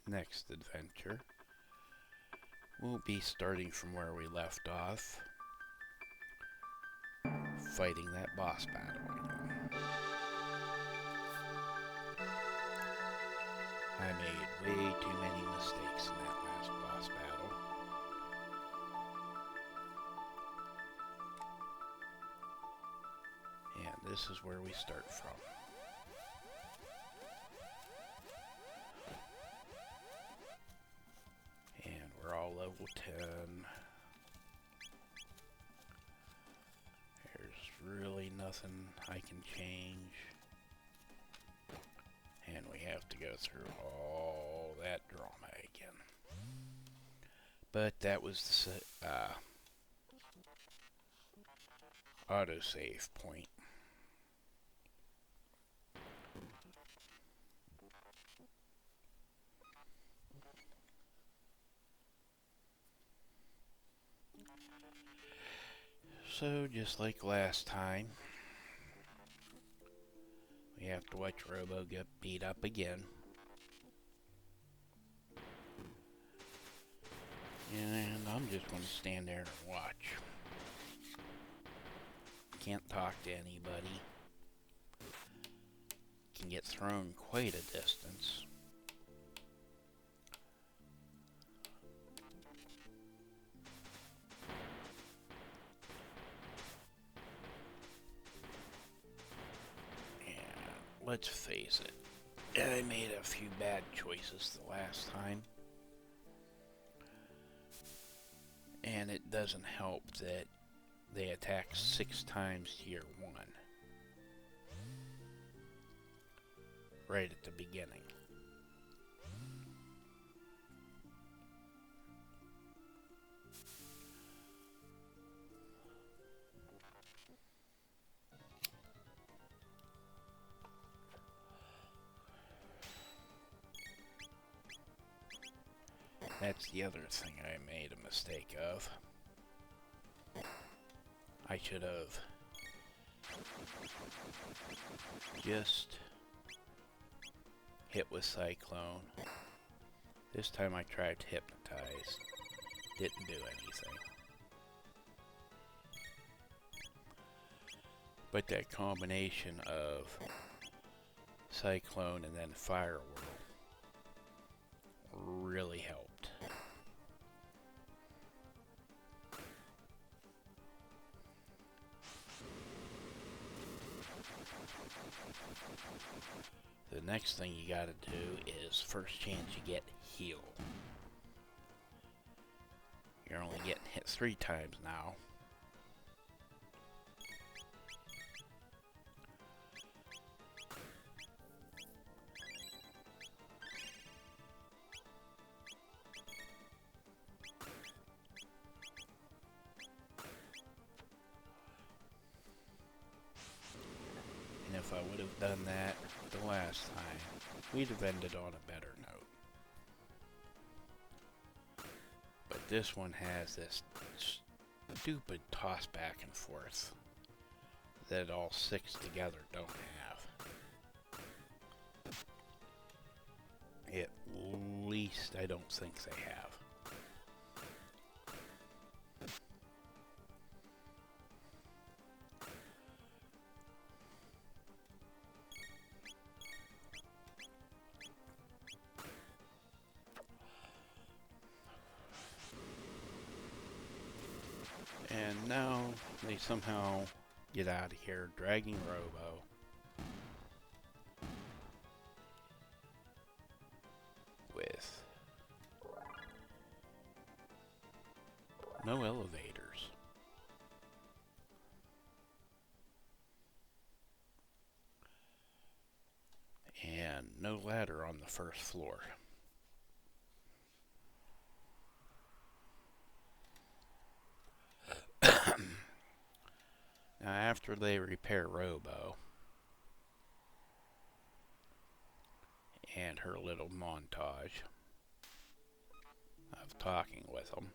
next adventure, we'll be starting from where we left off, fighting that boss battle again. I made way too many mistakes in that last boss battle. And this is where we start from. And we're all level 10. There's really nothing I can change. And we have to go through all that drama again. But that was the autosave point. So just like last time, we have to watch Robo get beat up again. And I'm just going to stand there and watch. Can't talk to anybody. Can get thrown quite a distance. And let's face it, I made a few bad choices the last time. And it doesn't help that they attack 6 times to your 1. Right at the beginning. That's the other thing I made a mistake of. I should have just hit with Cyclone. This time I tried to hypnotize. Didn't do anything. But that combination of Cyclone and then Fire Whirl really helped. The next thing you gotta do is, first chance you get, heal. You're only getting hit 3 times now. And if I would have done that the last time, we'd have ended on a better note. But this one has this stupid toss back and forth that all 6 together don't have. At least I don't think they have. And now they somehow get out of here, dragging Robo. With no elevators. And no ladder on the first floor. Now after they repair Robo and her little montage of talking with them,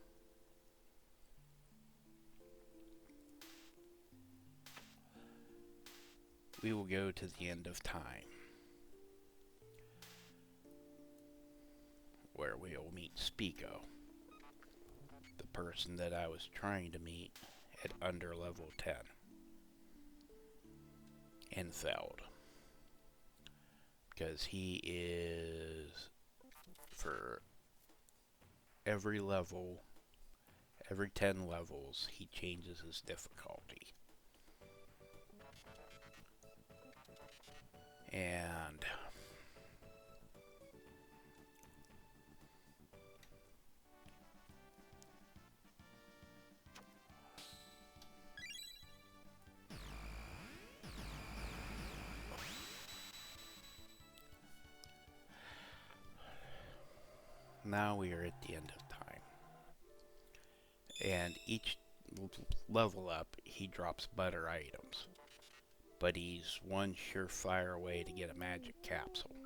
we will go to the end of time. where we'll meet Spico, the person that I was trying to meet at under level 10, and failed. Because he is, for every level, every 10 levels, he changes his difficulty. And now we are at the end of time. And each level up, he drops better items. But he's one surefire way to get a magic capsule.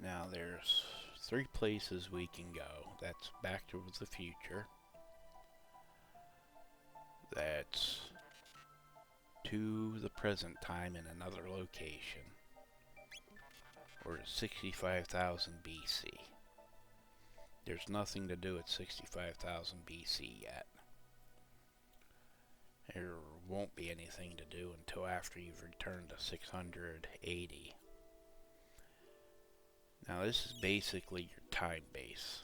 Now there's 3 places we can go. That's Back to the Future. That's to the present time in another location. Or 65,000 BC. There's nothing to do at 65,000 BC yet. There won't be anything to do until after you've returned to 680. Now this is basically your time base.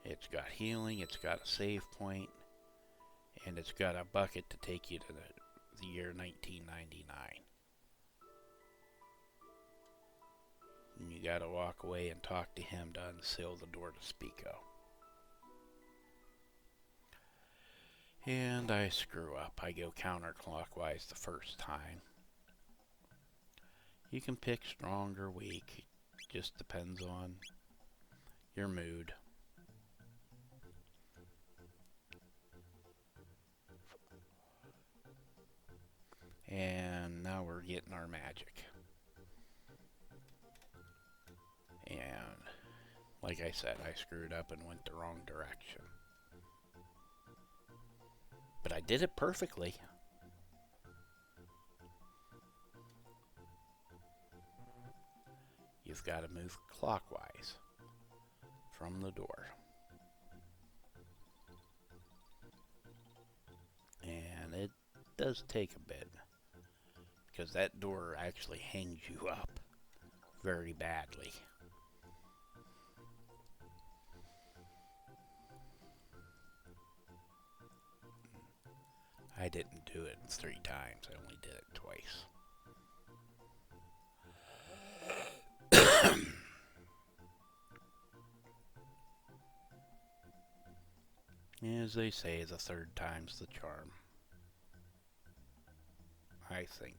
It's got healing, it's got a save point, and it's got a bucket to take you to the year 1999. And you gotta walk away and talk to him to unseal the door to Spico. And I screw up. I go counterclockwise the first time. You can pick strong or weak. It just depends on your mood. And now we're getting our magic. And like I said, I screwed up and went the wrong direction. But I did it perfectly. You've got to move clockwise from the door. And it does take a bit, because that door actually hangs you up very badly. I didn't do it 3 times, I only did it twice. As they say, the 3rd time's the charm. I think.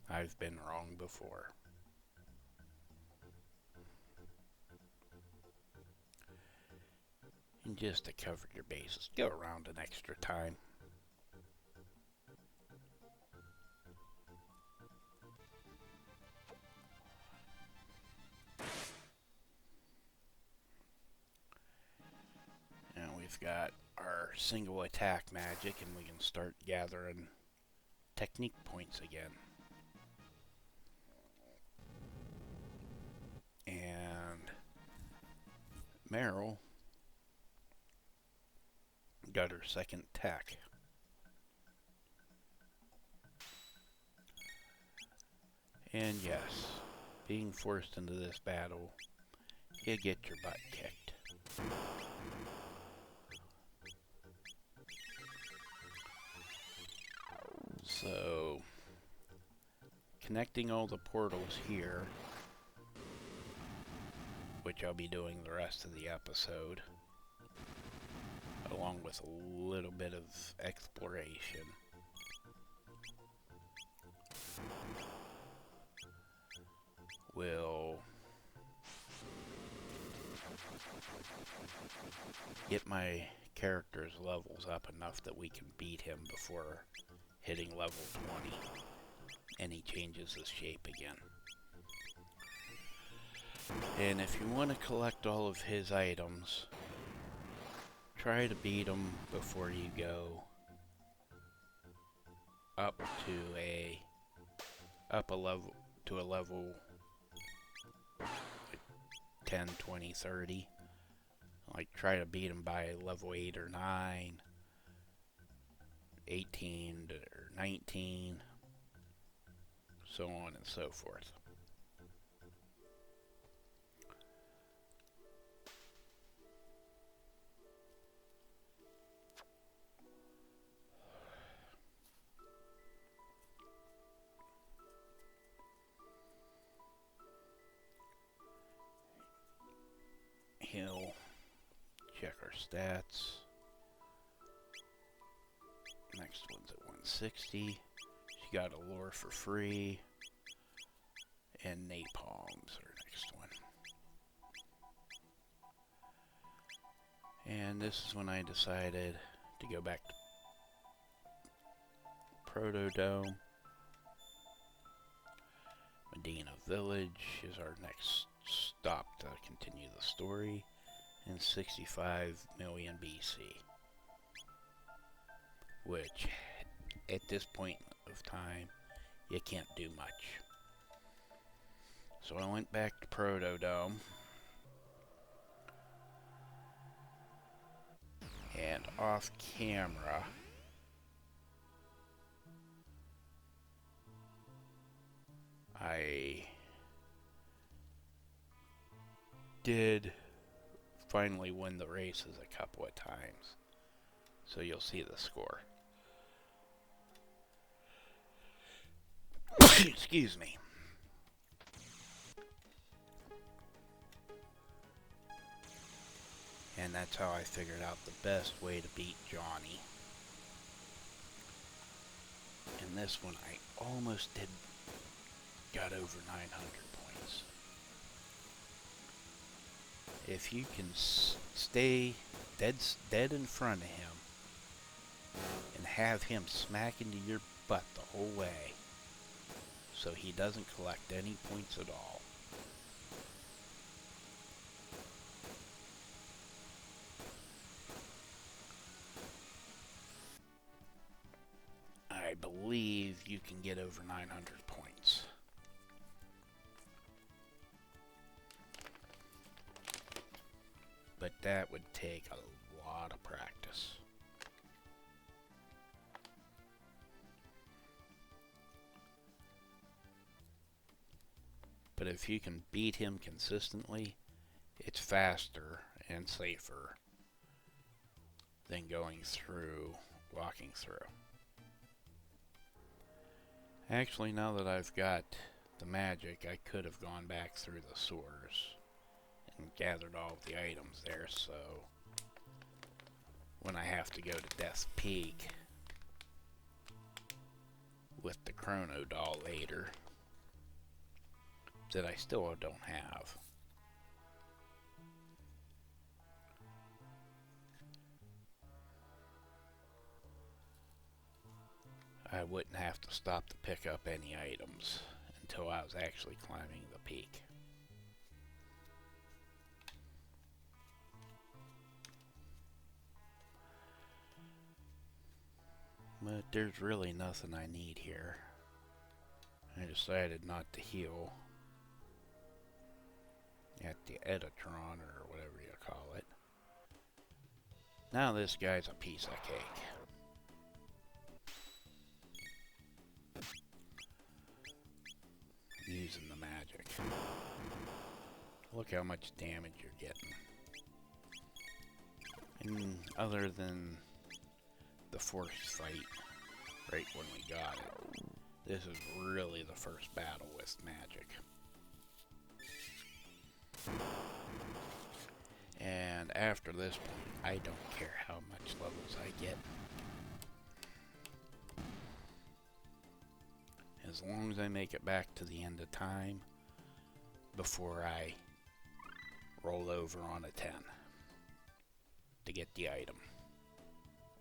I've been wrong before. And just to cover your bases, go around an extra time. Now we've got our single attack magic, and we can start gathering technique points again. And Meryl got her 2nd tech. And yes, being forced into this battle, you get your butt kicked. So, connecting all the portals here, which I'll be doing the rest of the episode, along with a little bit of exploration. will get my character's levels up enough that we can beat him before hitting level 20, and he changes his shape again. And if you want to collect all of his items, try to beat him before you go up to a level like 10, 20, 30. Like try to beat him by level 8 or 9, 18 or 19, so on and so forth. He'll check our stats. Next one's at 160. She got a lure for free. And napalm's our next one. And this is when I decided to go back to Protodome. Medina Village is our next stop to continue the story in 65 million BC, which at this point of time you can't do much. So I went back to Protodome and off camera I did finally win the races a couple of times, so you'll see the score. Excuse me. And that's how I figured out the best way to beat Johnny. And this one I almost got over 900 points. If you can stay dead in front of him and have him smack into your butt the whole way so he doesn't collect any points at all, I believe you can get over 900 points. But that would take a lot of practice. But if you can beat him consistently, it's faster and safer than walking through. Actually, now that I've got the magic, I could have gone back through the sewers and gathered all of the items there, so when I have to go to Death's Peak with the Chrono Doll later, that I still don't have, I wouldn't have to stop to pick up any items until I was actually climbing the peak. But there's really nothing I need here. I decided not to heal at the Edatron, or whatever you call it. Now this guy's a piece of cake. Using the magic. Look how much damage you're getting. And other than the force fight right when we got it, this is really the first battle with magic. And after this point, I don't care how much levels I get. As long as I make it back to the end of time, before I roll over on a 10 to get the item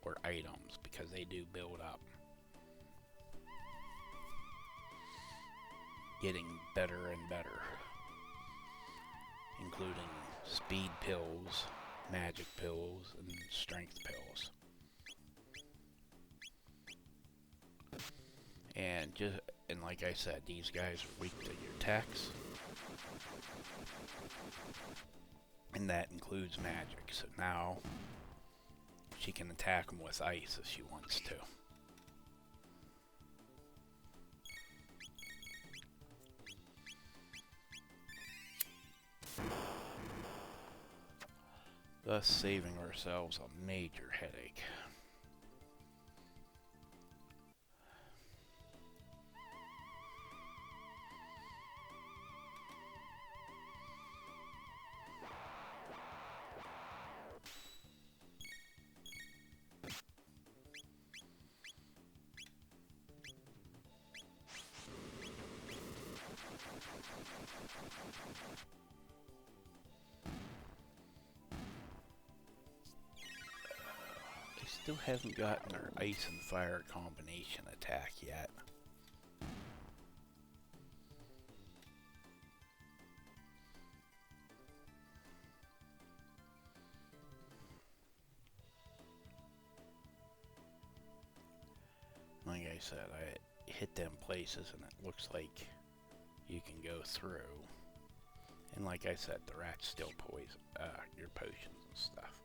or items, because they do build up. Getting better and better, including speed pills, magic pills, and strength pills. And like I said, these guys are weak to your attacks, and that includes magic. So now she can attack them with ice if she wants to. Thus saving ourselves a major headache. Still haven't gotten our ice and fire combination attack yet. Like I said, I hit them places and it looks like you can go through. And like I said, the rats still poison your potions and stuff.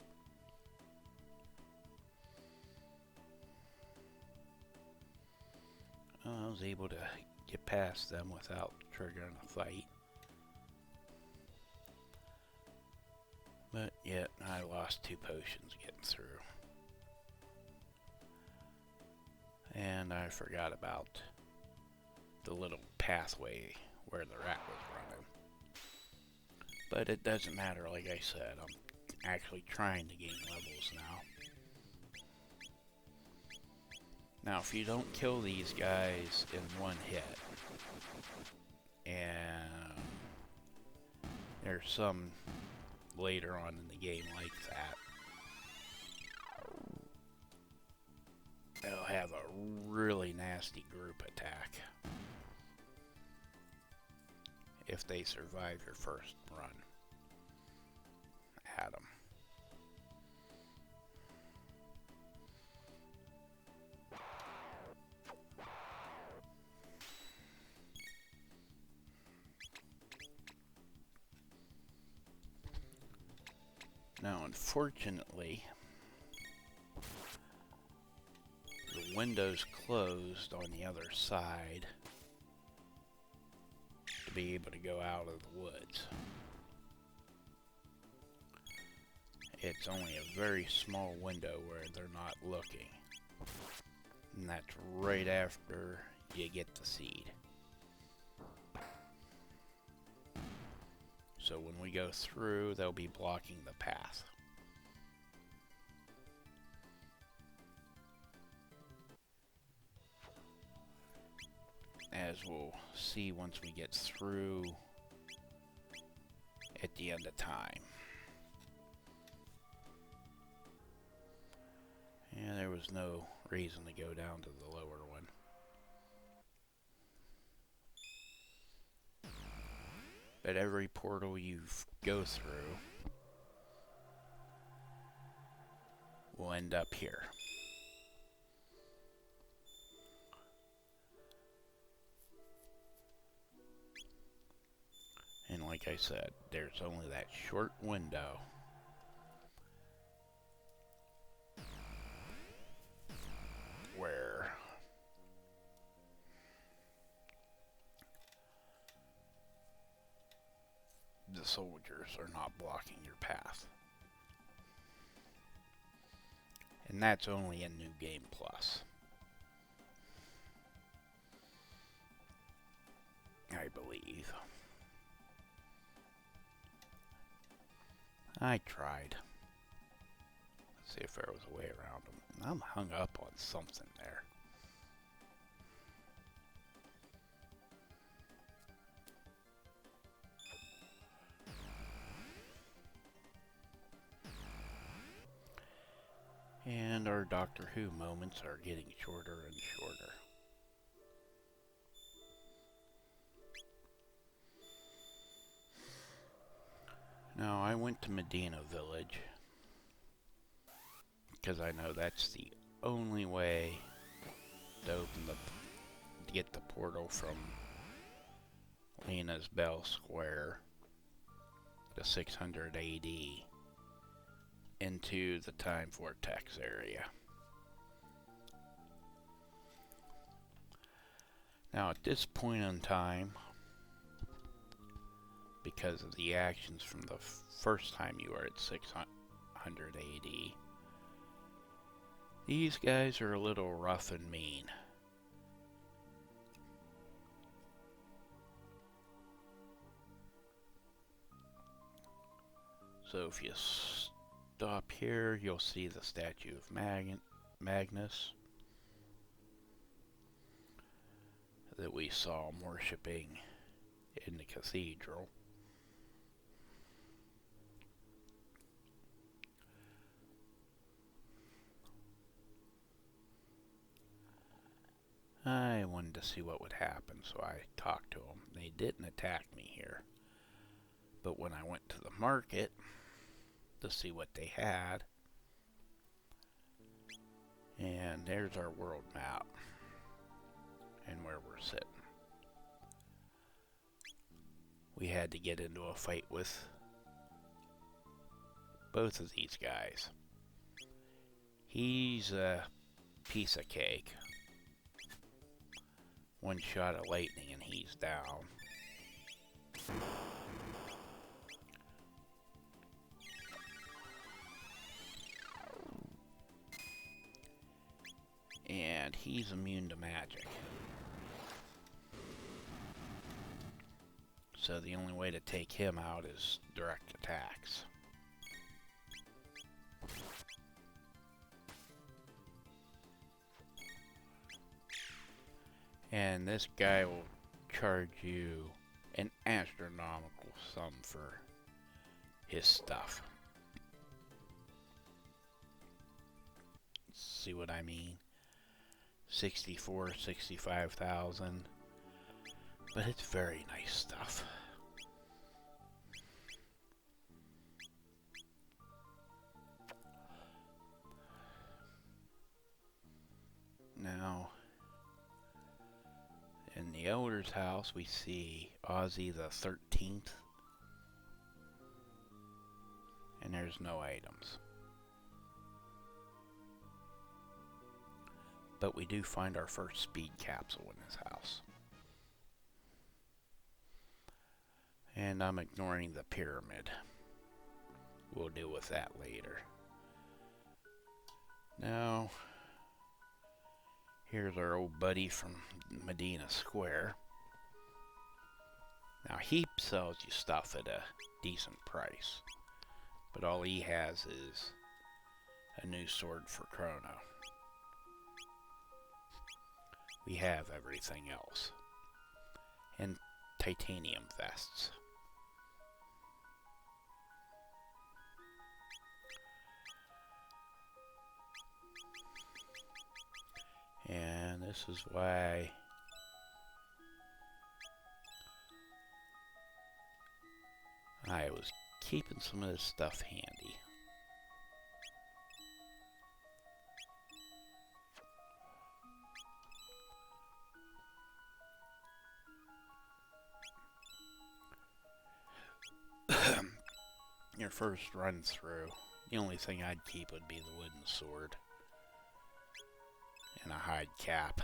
I was able to get past them without triggering a fight. But yet, I lost 2 potions getting through. And I forgot about the little pathway where the rat was running. But it doesn't matter, like I said, I'm actually trying to gain levels now. Now, if you don't kill these guys in one hit, and there's some later on in the game like that, they'll have a really nasty group attack if they survive your first run at them. Now, unfortunately, the window's closed on the other side to be able to go out of the woods. It's only a very small window where they're not looking. And that's right after you get the seed. So when we go through, they'll be blocking the path. As we'll see once we get through at the end of time. Yeah, there was no reason to go down to the lower one. But every portal you go through will end up here. And like I said, there's only that short window where the soldiers are not blocking your path. And that's only in New Game Plus, I believe. I tried. Let's see if there was a way around them. I'm hung up on something there. our Doctor Who moments are getting shorter and shorter. Now, I went to Medina Village because I know that's the only way to get the portal from Lena's Bell Square to 600 AD into the Time Vortex area. Now, at this point in time, because of the actions from the first time you were at 600 AD, these guys are a little rough and mean. So if you stop here, you'll see the statue of Magnus that we saw him worshipping in the cathedral. I wanted to see what would happen, so I talked to them. They didn't attack me here. But when I went to the market to see what they had, and there's our world map and where we're sitting. We had to get into a fight with both of these guys. He's a piece of cake. One shot of lightning and he's down. And he's immune to magic. So the only way to take him out is direct attacks. And this guy will charge you an astronomical sum for his stuff. See what I mean? 65,000. But it's very nice stuff. Now, in the Elder's house, we see Ozzy the 13th. And there's no items. But we do find our first speed capsule in this house. And I'm ignoring the pyramid. We'll deal with that later. Now, here's our old buddy from Medina Square. Now, he sells you stuff at a decent price. But all he has is a new sword for Chrono. We have everything else. And titanium vests. And this is why I was keeping some of this stuff handy. Your first run through, the only thing I'd keep would be the wooden sword and a hide cap.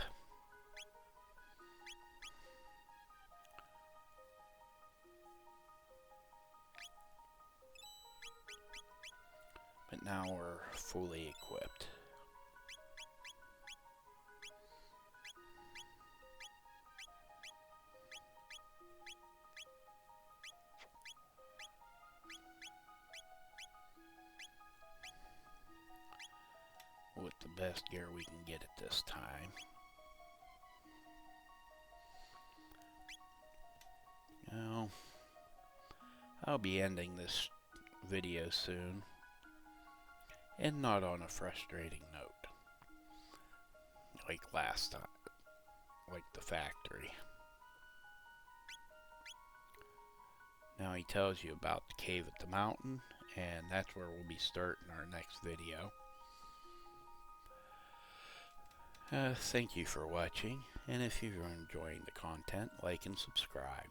But now we're fully equipped. With the best gear we can get at this time. Now, I'll be ending this video soon, and not on a frustrating note. like last time, like the factory. Now he tells you about the cave at the mountain, and that's where we'll be starting our next video. Thank you for watching, and if you're enjoying the content, like and subscribe.